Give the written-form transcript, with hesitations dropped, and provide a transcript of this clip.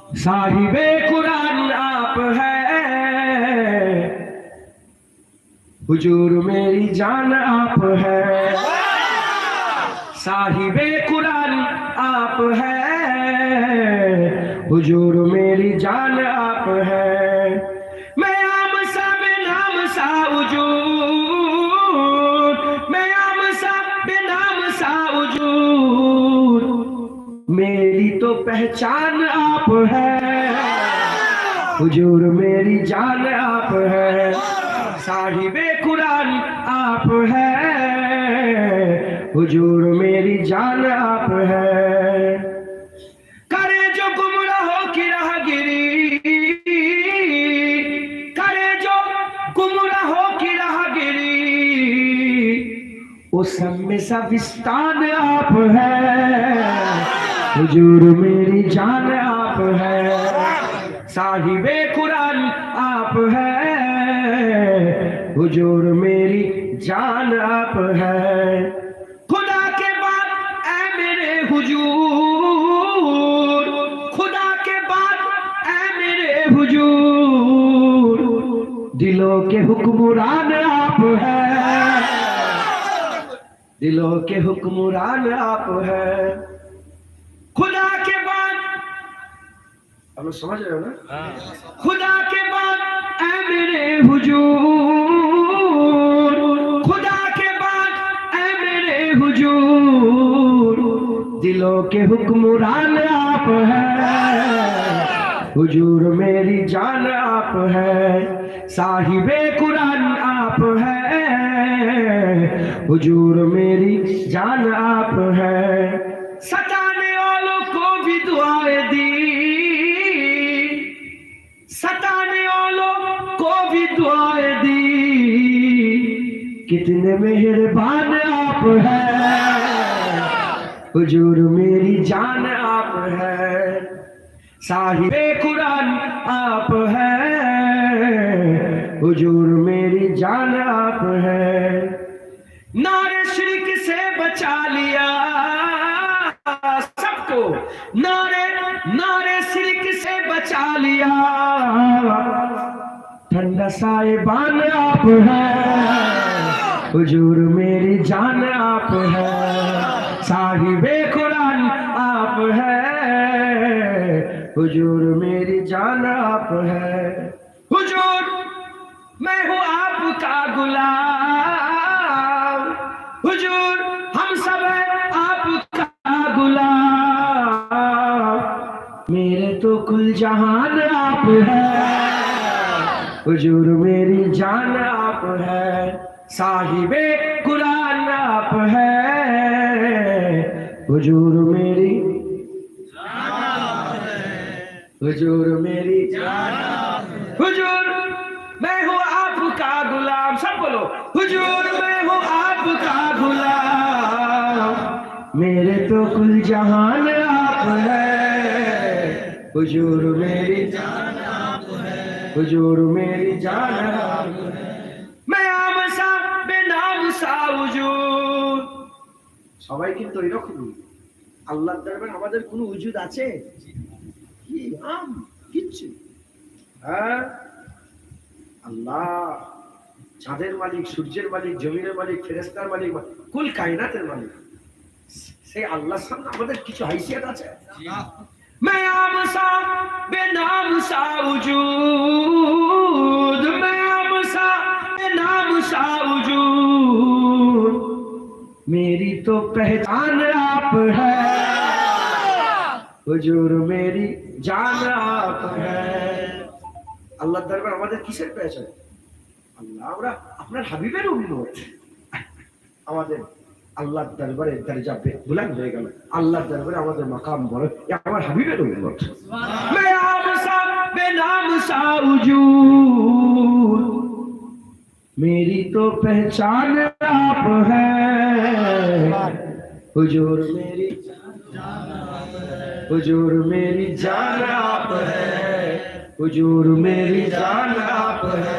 साहिबे कुरान आप है, हुजूर मेरी जान आप है। साहिबे कुरान आप है, हुजूर मेरी जान आप है। मैं आम सा बेनाम सा वजूद, मैं आम सा बेनाम सा वजूद, मेरी तो पहचान आप है, हुजूर मेरी जान आप है। साहिबे कुरान आप है, हुजूर मेरी जान आप है। करे जो गुमराहों की राहगिरी, करे जो गुमराहों की राहगिरी, उस सब में सविस्तान आप है, हुजूर मेरी जान आप है। साहिबे कुरान आप है, हुजूर मेरी जान आप है। खुदा के बाद ऐ मेरे हुजूर, खुदा के बाद ऐ मेरे हुजूर, दिलों के हुक्मरान आप है, दिलों के हुक्मरान आप है। खुदा के बाद, आप लोग समझ रहे हो ना? खुदा के बाद ऐ मेरे हुजूर, खुदा के बाद ऐ मेरे हुजूर, दिलों के हुक्मरान आप है, हुजूर मेरी जान आप है। साहिबे कुरान आप है, हुजूर मेरी जान आप है। सताने वालों को भी दुआएं दी, सताने वालों को भी दुआएं दी, कितने मेहरबान आप है, हुजूर मेरी जान आप है। साहिबे कुरान आप है, हुजूर मेरी जान आप है। नारे शिरक से बचा लिया सबको, नारे नारे शिरक से बचा लिया, ठंडा साहिबान आप है, हुजूर मेरी जान आप है। साहिबे कुरान आप है, हुजूर मेरी जान आप है। हुजूर मैं हूँ आपका गुलाम, हुजूर हम सब हैं आपका गुलाम, मेरे तो कुल जहान आप है, हुजूर मेरी जान आप है। साहिबे कुरान आप है, हुजूर मेरी जान आप है, हुजूर मेरी जान आप है। हुजूर मैं हूँ आपका गुलाम, सब बोलो हुजूर मैं हूँ आपका गुलाम, मेरे तो कुल जहान आप है, हुजूर मेरी जान आप है, हुजूर मेरी जान आप है। मैं आम सा बेनाम सा वजूद। সবাই কিন্তু এরকমই। আল্লাহর দরবারে আমাদের কোনো ওজুদ আছে কি? আম কিচ্ছু। হ্যাঁ, আল্লাহ চাঁদের মালিক, সূর্যের মালিক, জমিনের মালিক, ফেরেশতার মালিক, কুল কায়নাতের মালিক, সেই আল্লাহর সামনে আমাদের কিছু হাইসিয়ত আছে? मैं आम सा बेनाम सा वजूद, मैं आम सा बेनाम सा वजूद, मेरी तो पहचान आप है, हुजूर मेरी जान आप है। আল্লাহর দরবার আমাদের কিসের পেয়েছে? আল্লাহ আমরা আপনার হাবিবের উম্মত। আমাদের আল্লাহর দরবারে দরজা বুলন্দ হয়ে গেল, আল্লাহর দরবারে আমাদের মাকাম বড়, আমার হাবিবের উম্মত। मैं आम सा बेनाम सा वजूद, मेरी तो पहचान आप है, हुजूर मेरी जान आप है, हुजूर मेरी जान आप है, हुजूर मेरी जान आप है।